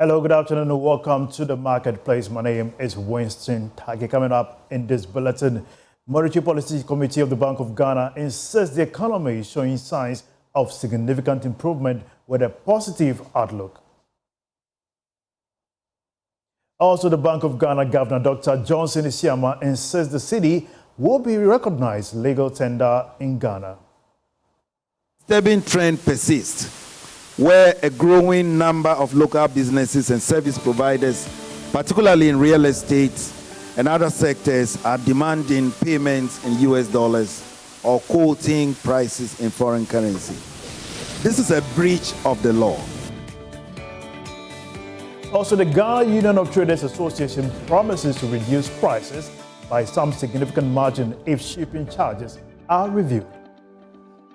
Hello, good afternoon, and welcome to the marketplace. My name is Winston Taki. Coming up in this bulletin, Monetary Policy Committee of the Bank of Ghana insists the economy is showing signs of significant improvement with a positive outlook. Also, the Bank of Ghana Governor Dr. Johnson Isiama insists the Cedi will be recognized legal tender in Ghana. Disturbing trend persists, where a growing number of local businesses and service providers, particularly in real estate and other sectors, are demanding payments in US dollars or quoting prices in foreign currency. This is a breach of the law. Also, the Ghana Union of Traders Association promises to reduce prices by some significant margin if shipping charges are reviewed.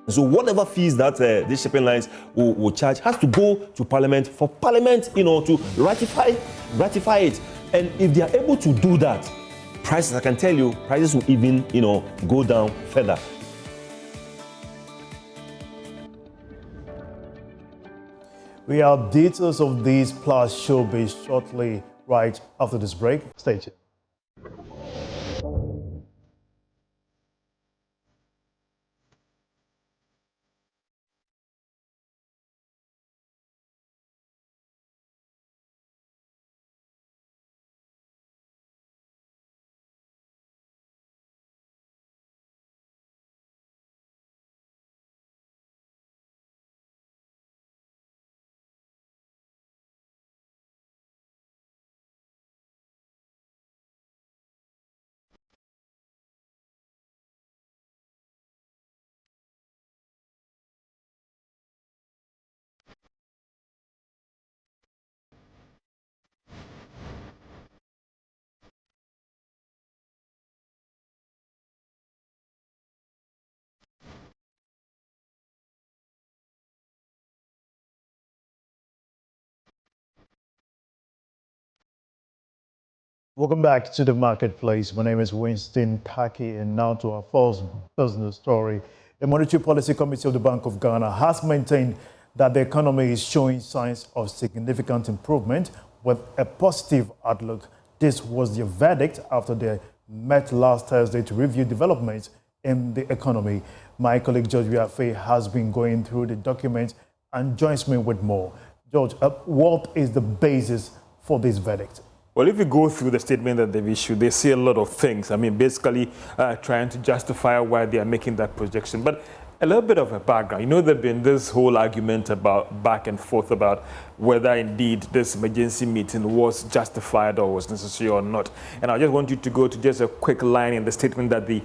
So whatever fees that these shipping lines will charge has to go to Parliament for Parliament, to ratify it. And if they are able to do that, prices, I can tell you, prices will even, go down further. We have details of these plus showbiz shortly right after this break. Stay tuned. Welcome back to the marketplace. My name is Winston Taki, and now to our first business story. The Monetary Policy Committee of the Bank of Ghana has maintained that the economy is showing signs of significant improvement with a positive outlook. This was their verdict after they met last Thursday to review developments in the economy. My colleague George Wiafe has been going through the document and joins me with more. George, what is the basis for this verdict? Well, if you go through the statement that they've issued, they say a lot of things. I mean, basically trying to justify why they are making that projection. But a little bit of a background. There's been this whole argument about back and forth about whether indeed this emergency meeting was justified or was necessary or not. And I just want you to go to just a quick line in the statement that the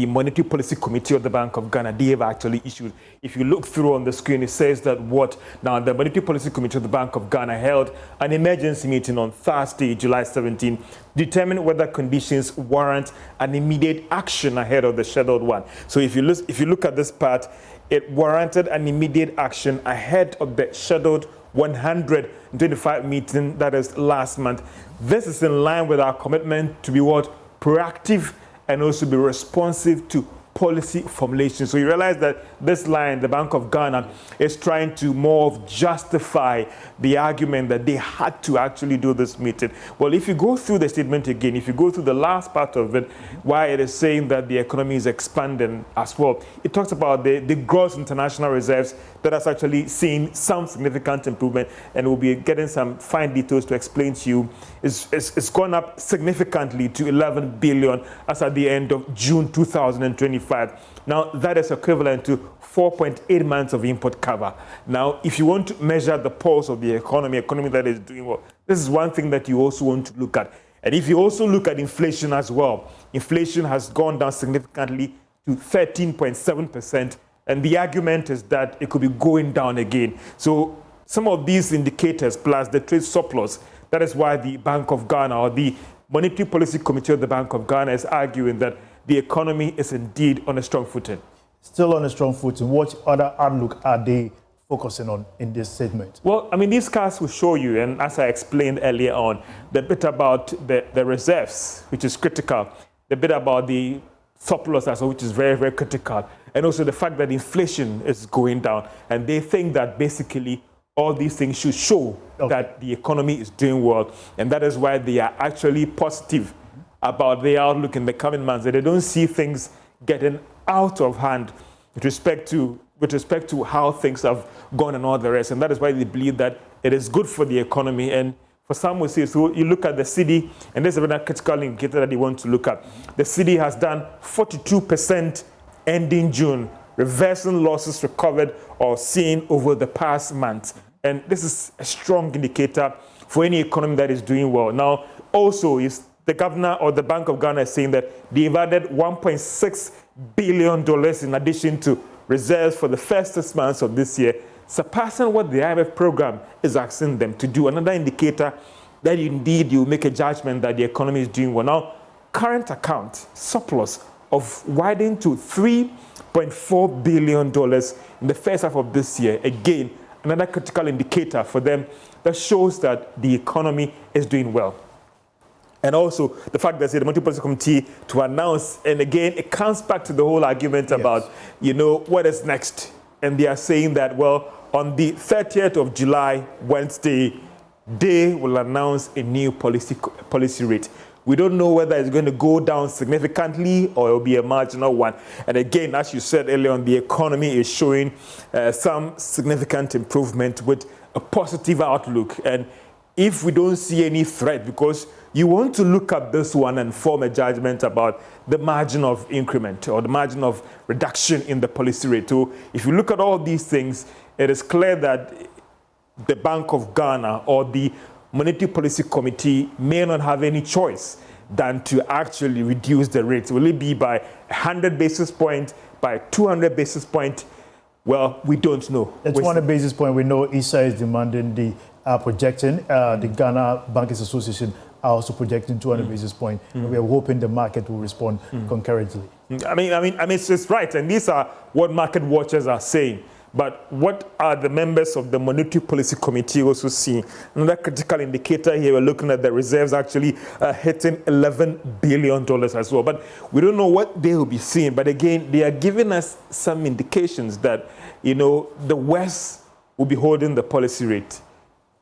Monetary Policy Committee of the Bank of Ghana, they have actually issued. If you look through on the screen, it says that the Monetary Policy Committee of the Bank of Ghana held an emergency meeting on Thursday, July 17, determine whether conditions warrant an immediate action ahead of the scheduled one. So if you look at this part, it warranted an immediate action ahead of the scheduled 125 meeting that is last month. This is in line with our commitment to be proactive and also be responsive to policy formulation. So you realize that this line, the Bank of Ghana, is trying to more justify the argument that they had to actually do this meeting. Well, if you go through the statement again, if you go through the last part of it, why it is saying that the economy is expanding as well, it talks about the gross international reserves that has actually seen some significant improvement, and we'll be getting some fine details to explain to you. It's gone up significantly to 11 billion as at the end of June 2025. Now, that is equivalent to 4.8 months of import cover. Now, if you want to measure the pulse of the economy that is doing well, this is one thing that you also want to look at. And if you also look at inflation as well, inflation has gone down significantly to 13.7%. And the argument is that it could be going down again. So some of these indicators plus the trade surplus, that is why the Bank of Ghana or the Monetary Policy Committee of the Bank of Ghana is arguing that the economy is indeed on a strong footing. Still on a strong footing. What other outlook are they focusing on in this segment? Well, I mean, these cards will show you, and as I explained earlier on, the bit about the reserves, which is critical, the bit about the surplus as well, which is very, very critical, and also the fact that inflation is going down. And they think that basically all these things should show that the economy is doing well. And that is why they are actually positive about the outlook in the coming months. That they don't see things getting out of hand with respect to how things have gone and all the rest. And that is why they believe that it is good for the economy. And for some will say, so you look at the Cedi, and there's another critical indicator that you want to look at. The Cedi has done 42% ending June, reversing losses recovered or seen over the past month. And this is a strong indicator for any economy that is doing well. Now, also, is the governor or the Bank of Ghana is saying that they've added $1.6 billion in addition to reserves for the first 6 months of this year, surpassing what the IMF program is asking them to do. Another indicator that indeed you make a judgment that the economy is doing well. Now, current account surplus of widening to $3.4 billion in the first half of this year. Again, another critical indicator for them that shows that the economy is doing well. And also the fact that the Monetary Policy Committee to announce, and again, it comes back to the whole argument about, what is next. And they are saying that, well, on the 30th of July, Wednesday, they will announce a new policy rate. We don't know whether it's going to go down significantly or it will be a marginal one. And again, as you said earlier on, the economy is showing some significant improvement with a positive outlook. And if we don't see any threat, because you want to look at this one and form a judgment about the margin of increment or the margin of reduction in the policy rate. So if you look at all these things, it is clear that the Bank of Ghana or the Monetary Policy Committee may not have any choice than to actually reduce the rates. Will it be by 100 basis points, by 200 basis points? Well, we don't know. At 200 basis point, we know ISA is demanding projecting. The Ghana Bankers Association are also projecting 200 basis points. We are hoping the market will respond concurrently. I mean, it's just right. And these are what market watchers are saying. But what are the members of the Monetary Policy Committee also seeing? Another critical indicator here, we're looking at the reserves actually hitting $11 billion as well. But we don't know what they will be seeing. But again, they are giving us some indications that, the West will be holding the policy rate.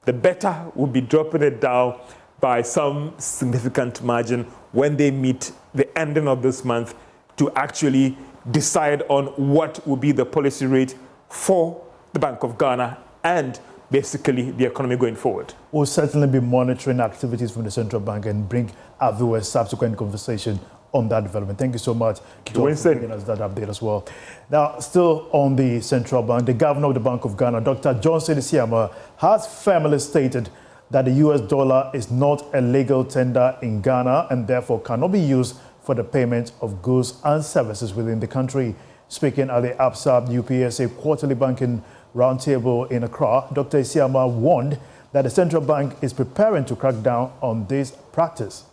The better will be dropping it down by some significant margin when they meet the ending of this month to actually decide on what will be the policy rate for the Bank of Ghana and basically the economy going forward. We'll certainly be monitoring activities from the central bank and bring our viewers subsequent conversation on that development. Thank you so much, John, for giving us that update as well. Now, still on the central bank, the governor of the Bank of Ghana, Dr. John Cedi, has firmly stated that the US dollar is not a legal tender in Ghana and therefore cannot be used for the payment of goods and services within the country. Speaking at the ABSA UPSA Quarterly Banking Roundtable in Accra, Dr. Isiama warned that the central bank is preparing to crack down on this practice.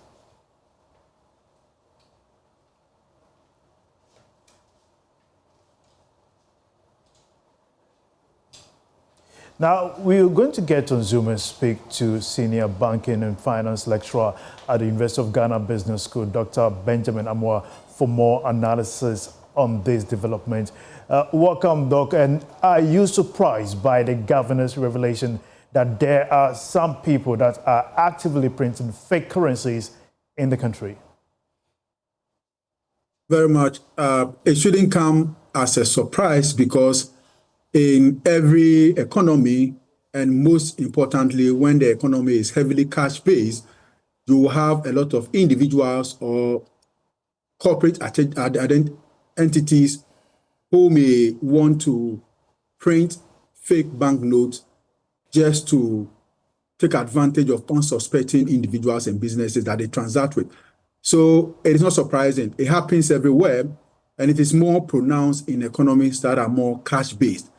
Now, we're going to get on Zoom and speak to Senior Banking and Finance Lecturer at the University of Ghana Business School, Dr. Benjamin Amoah, for more analysis on this development. Welcome, Doc. And are you surprised by the governor's revelation that there are some people that are actively printing fake currencies in the country? Very much. It shouldn't come as a surprise because in every economy, and most importantly, when the economy is heavily cash-based, you will have a lot of individuals or corporate entities who may want to print fake banknotes just to take advantage of unsuspecting individuals and businesses that they transact with. So it is not surprising. It happens everywhere, and it is more pronounced in economies that are more cash-based.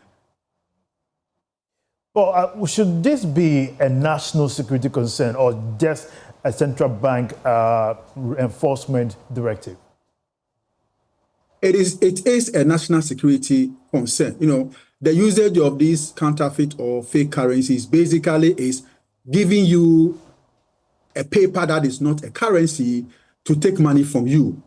Well, should this be a national security concern or just a central bank enforcement directive? It is a national security concern. The usage of these counterfeit or fake currencies basically is giving you a paper that is not a currency to take money from you.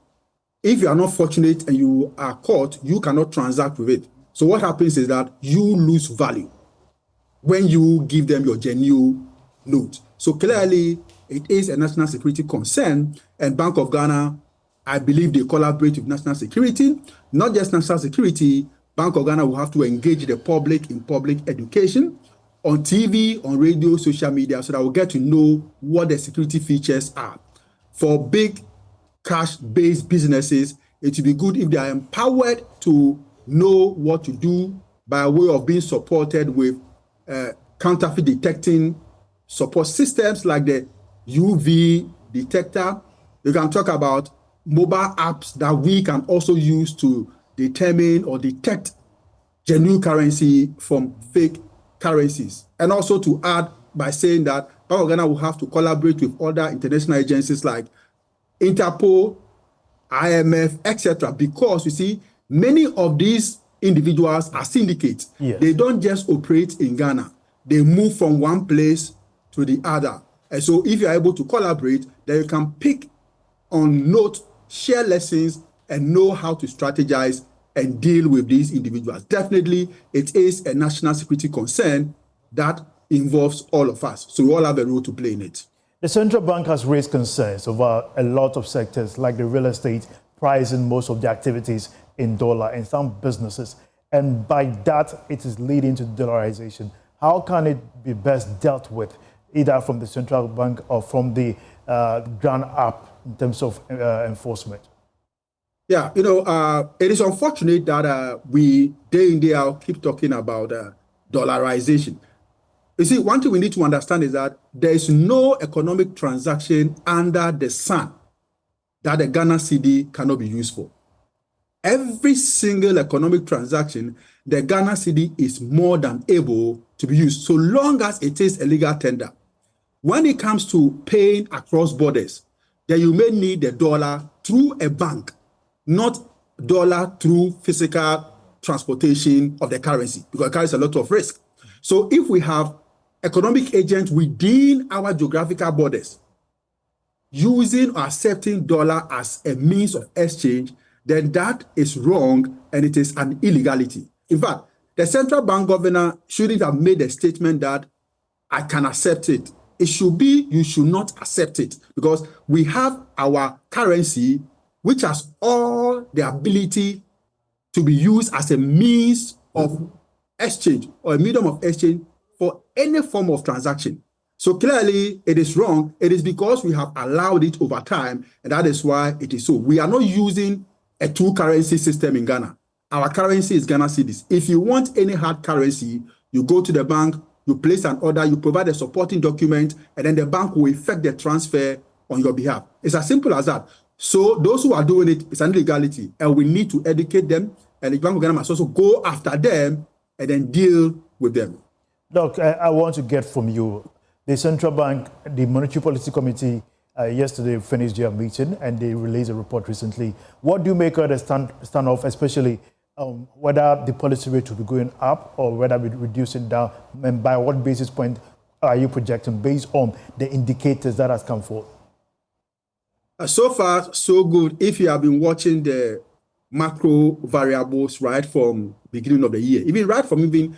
If you are not fortunate and you are caught, you cannot transact with it. So what happens is that you lose value. when you give them your genuine note. So clearly, it is a national security concern, and Bank of Ghana, I believe they collaborate with national security. Not just national security, Bank of Ghana will have to engage the public in public education, on TV, on radio, social media, so that we'll get to know what the security features are. For big cash-based businesses, it would be good if they are empowered to know what to do by way of being supported with counterfeit detecting support systems like the UV detector. You can talk about mobile apps that we can also use to determine or detect genuine currency from fake currencies. And also to add by saying that Bank of Ghana will have to collaborate with other international agencies like Interpol, IMF, etc. Because you see, many of these individuals are syndicates. Yes. They don't just operate in Ghana. They move from one place to the other. And so if you're able to collaborate, then you can pick on note, share lessons, and know how to strategize and deal with these individuals. Definitely, it is a national security concern that involves all of us. So we all have a role to play in it. The central bank has raised concerns over a lot of sectors like the real estate, pricing most of the activities in dollar and some businesses. And by that, it is leading to dollarization. How can it be best dealt with, either from the central bank or from the ground up in terms of enforcement? Yeah, it is unfortunate that we day in, day out keep talking about dollarization. You see, one thing we need to understand is that there is no economic transaction under the sun that the Ghana Cedi cannot be used for. Every single economic transaction, the Ghana Cedi is more than able to be used, so long as it is a legal tender. When it comes to paying across borders, then you may need the dollar through a bank, not dollar through physical transportation of the currency, because it carries a lot of risk. So if we have economic agents within our geographical borders using or accepting dollar as a means of exchange, then that is wrong and it is an illegality. In fact, the central bank governor shouldn't have made a statement that I can accept it. It should be, you should not accept it, because we have our currency, which has all the ability to be used as a means of exchange or a medium of exchange for any form of transaction. So clearly, it is wrong. It is because we have allowed it over time, and that is why it is so. We are not using a two-currency system in Ghana. Our currency is Ghana Cedis. If you want any hard currency, you go to the bank, you place an order, you provide a supporting document, and then the bank will effect the transfer on your behalf. It's as simple as that. So those who are doing it, it's an illegality, and we need to educate them, and the Bank of Ghana must also go after them and then deal with them. Doc, I want to get from you, the central bank, the Monetary Policy Committee yesterday finished their meeting and they released a report recently. What do you make of the standoff, especially whether the policy rate will be going up or whether we're reducing down, and by what basis point are you projecting based on the indicators that has come forth? So far, so good. If you have been watching the macro variables right from beginning of the year, even right from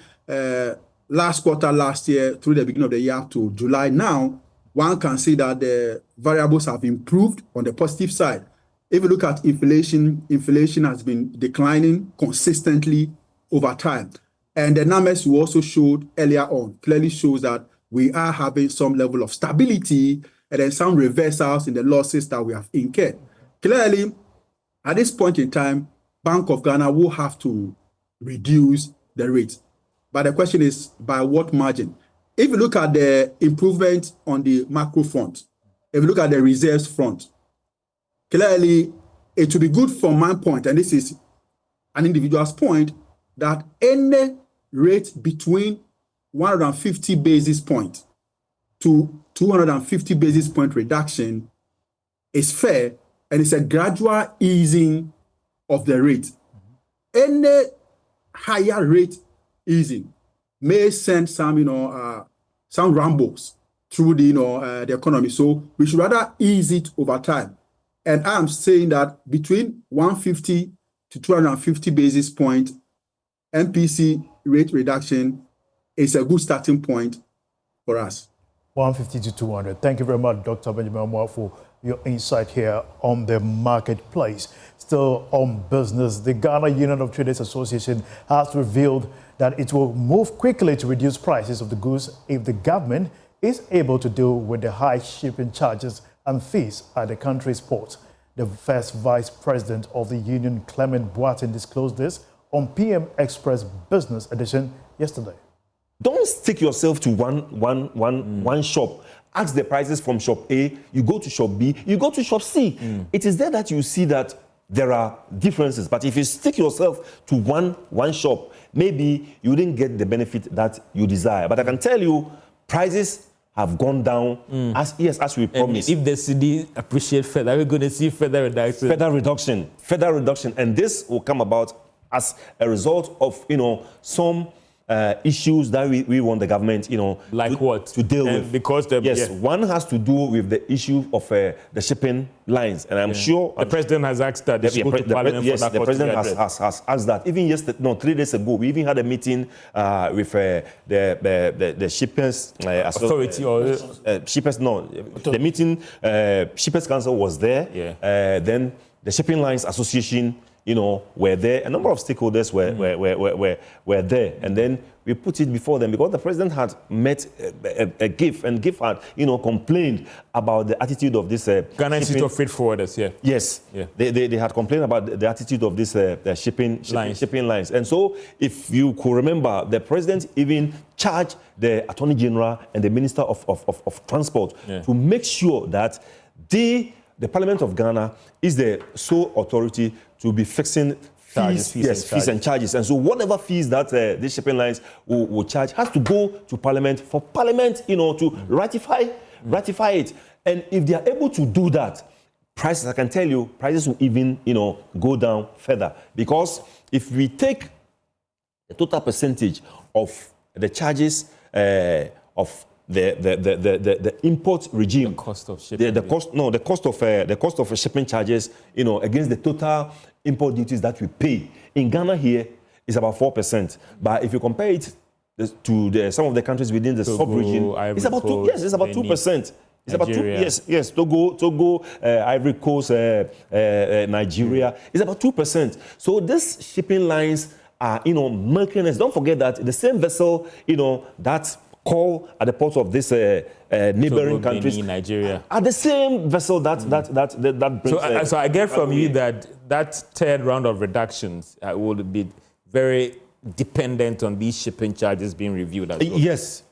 last quarter last year through the beginning of the year up to July now, one can see that the variables have improved on the positive side. If you look at inflation, inflation has been declining consistently over time. And the numbers you also showed earlier on clearly shows that we are having some level of stability and then some reversals in the losses that we have incurred. Clearly, at this point in time, Bank of Ghana will have to reduce the rate. But the question is, by what margin? If you look at the improvement on the macro front, if you look at the reserves front, clearly it will be good from my point, and this is an individual's point, that any rate between 150 basis point to 250 basis point reduction is fair, and it's a gradual easing of the rate. Any higher rate easing may send some, some rumbles through the economy. So we should rather ease it over time. And I'm saying that between 150 to 250 basis point MPC rate reduction it's a good starting point for us. 150 to 200. Thank you very much, Dr. Benjamin Moore, for your insight here on the marketplace. Still on business, the Ghana Union of Traders Association has revealed that it will move quickly to reduce prices of the goods if the government is able to deal with the high shipping charges and fees at the country's ports. The first vice president of the union, Clement Boateng, disclosed this on PM Express Business Edition yesterday. Don't stick yourself to one shop. Ask the prices from shop A, you go to shop B, you go to shop C. It is there that you see that there are differences. But if you stick yourself to one shop, maybe you didn't get the benefit that you desire. But I can tell you, prices have gone down as we promised. And if the Cedi appreciate further, we're going to see further reduction. Further reduction. And this will come about as a result of, some issues that we want the government, like to deal with. Because one has to do with the issue of the shipping lines, and I'm sure the president has asked that the president has asked that. Even yesterday, 3 days ago, we even had a meeting with the shippers authority or shippers. No, the meeting shippers council was there. Then the shipping lines association, were there. A number of stakeholders were there. And then we put it before them because the president had met a GIF, and GIF had, complained about the attitude of this Ghana Institute of Freight Forwarders, Yes. Yeah. They had complained about the attitude of this shipping lines. And so, if you could remember, the president even charged the Attorney General and the Minister of Transport to make sure that the Parliament of Ghana is the sole authority to be fixing fees and charges. And so whatever fees that these shipping lines will charge has to go to Parliament for Parliament, to ratify it. And if they are able to do that, prices, I can tell you, prices will even, go down further. Because if we take the total percentage of the charges of the import regime, the cost of shipping, the cost of shipping charges, against the total import duties that we pay in Ghana here is about 4%. But if you compare it to some of the countries within the sub-region, it's about 2%. It's about 2%. It's about 2%. Yes. Togo, Ivory Coast, Nigeria. It's about 2%. So these shipping lines are, milking us. Don't forget that the same vessel, that call at the ports of this neighboring countries, Nigeria, are the same vessel that brings. So I get from you that third round of reductions will be very dependent on these shipping charges being reviewed as well. Yes.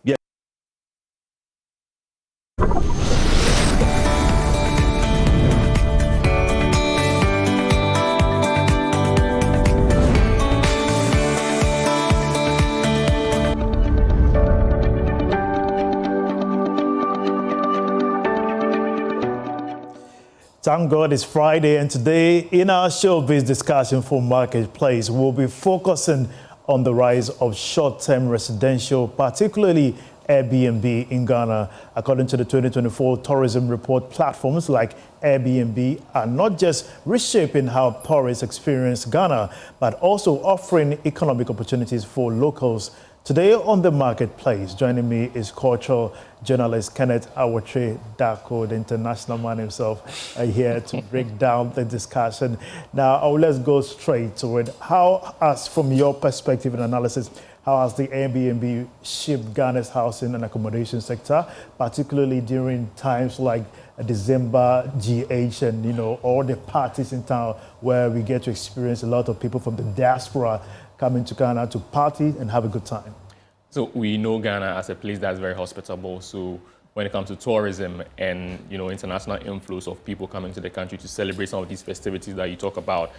Thank God it's Friday, and today in our showbiz discussion for Marketplace, we'll be focusing on the rise of short-term residential, particularly Airbnb in Ghana. According to the 2024 tourism report, platforms like Airbnb are not just reshaping how tourists experience Ghana, but also offering economic opportunities for locals. Today on the Marketplace, joining me is cultural journalist Kenneth Awotri Dako, the international man himself, here to break down the discussion. Now, let's go straight to it. How, as from your perspective and analysis, how has the Airbnb shaped Ghana's housing and accommodation sector, particularly during times like December, GH, and all the parties in town where we get to experience a lot of people from the diaspora coming to Ghana to party and have a good time? So we know Ghana as a place that's very hospitable. So when it comes to tourism and international inflows of people coming to the country to celebrate some of these festivities that you talk about,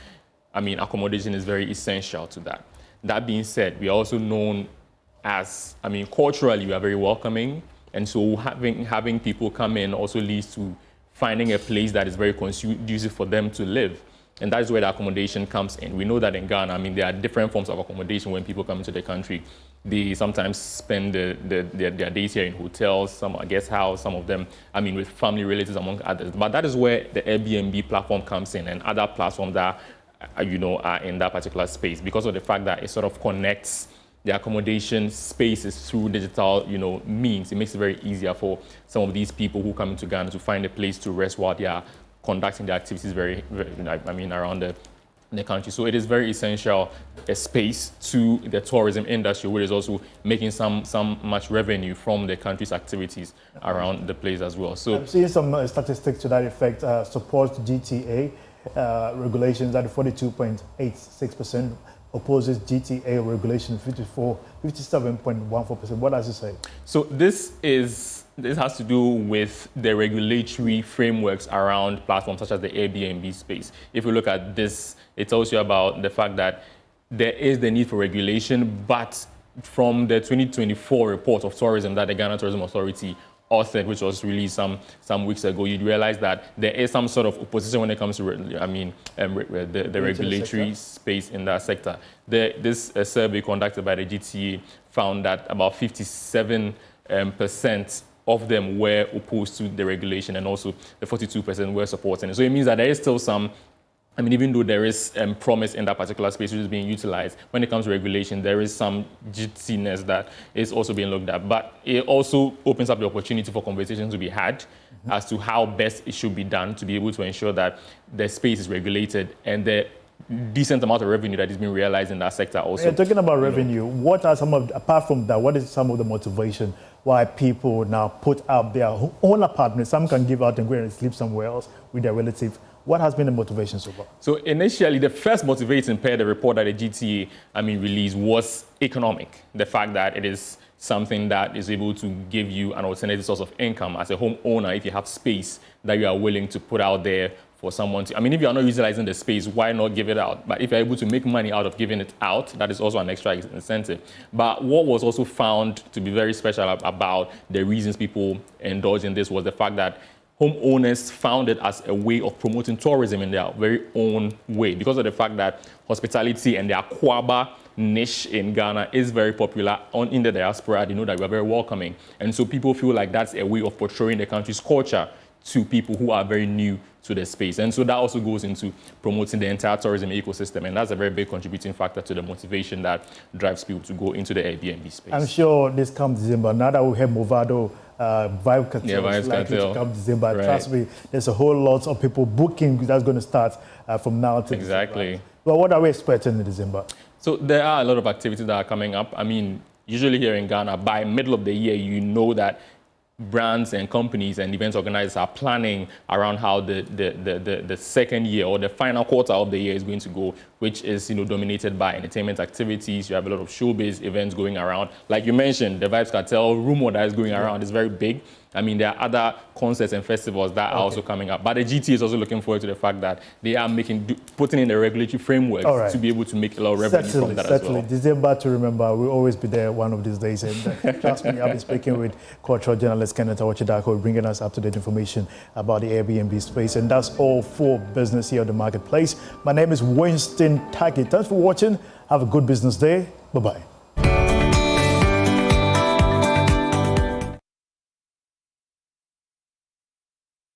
accommodation is very essential to that. That being said, we are also known as, culturally we are very welcoming, and so having people come in also leads to finding a place that is very conducive for them to live. And that is where the accommodation comes in. We know that in Ghana, there are different forms of accommodation when people come into the country. They sometimes spend their days here in hotels, some are guest house, some of them, with family relatives, among others. But that is where the Airbnb platform comes in, and other platforms that, are in that particular space, because of the fact that it sort of connects the accommodation spaces through digital, means. It makes it very easier for some of these people who come into Ghana to find a place to rest while they are conducting their activities around the country. So it is very essential a space to the tourism industry, which is also making some much revenue from the country's activities around the place as well. So I'm seeing some statistics to that effect. Supports GTA regulations at 42.86%, opposes GTA regulation 57.14%. What does it say? So this has to do with the regulatory frameworks around platforms such as the Airbnb space. If you look at this, it tells you about the fact that there is the need for regulation, but from the 2024 report of tourism that the Ghana Tourism Authority authored, which was released some weeks ago, you'd realize that there is some sort of opposition when it comes to, the regulatory space in that sector. This survey conducted by the GTA found that about 57% of them were opposed to the regulation, and also the 42% were supporting it. So it means that there is still some, even though there is promise in that particular space which is being utilized, when it comes to regulation, there is some jitsiness that is also being looked at. But it also opens up the opportunity for conversations to be had as to how best it should be done to be able to ensure that the space is regulated and the decent amount of revenue that is being realized in that sector also. You're talking about revenue. What are apart from that, what is some of the motivation why people now put out their own apartments? Some can give out and go and sleep somewhere else with their relative. What has been the motivation so far? So initially, the first motivating pair, the report that the GTA, released was economic. The fact that it is something that is able to give you an alternative source of income as a homeowner if you have space that you are willing to put out there for someone to, if you are not utilizing the space, why not give it out? But if you're able to make money out of giving it out, that is also an extra incentive. But what was also found to be very special about the reasons people indulge in this was the fact that homeowners found it as a way of promoting tourism in their very own way, because of the fact that hospitality and the Akwaba niche in Ghana is very popular in the diaspora. They know that we are very welcoming. And so people feel like that's a way of portraying the country's culture to people who are very new to the space. And so that also goes into promoting the entire tourism ecosystem. And that's a very big contributing factor to the motivation that drives people to go into the Airbnb space. I'm sure this comes December. Now that we have Movado, Vibe Cartel is likely to come December. Right. Trust me, there's a whole lot of people booking that's going to start from now to Exactly. December. Well, what are we expecting in December? So there are a lot of activities that are coming up. Usually here in Ghana, by middle of the year, you know that brands and companies and event organizers are planning around how the second year or the final quarter of the year is going to go, which is dominated by entertainment activities. You have a lot of showbiz events going around. Like you mentioned, the Vibes Cartel rumor that is going around is very big. There are other concerts and festivals that are also coming up. But the GT is also looking forward to the fact that they are putting in the regulatory framework to be able to make a lot of revenue from that as well. December to remember. We'll always be there one of these days. And trust me, I've been speaking with cultural journalist Kenneth Awachidako, bringing us up-to-date information about the Airbnb space. And that's all for business here at the Marketplace. My name is Winston Taki. Thanks for watching. Have a good business day. Bye-bye.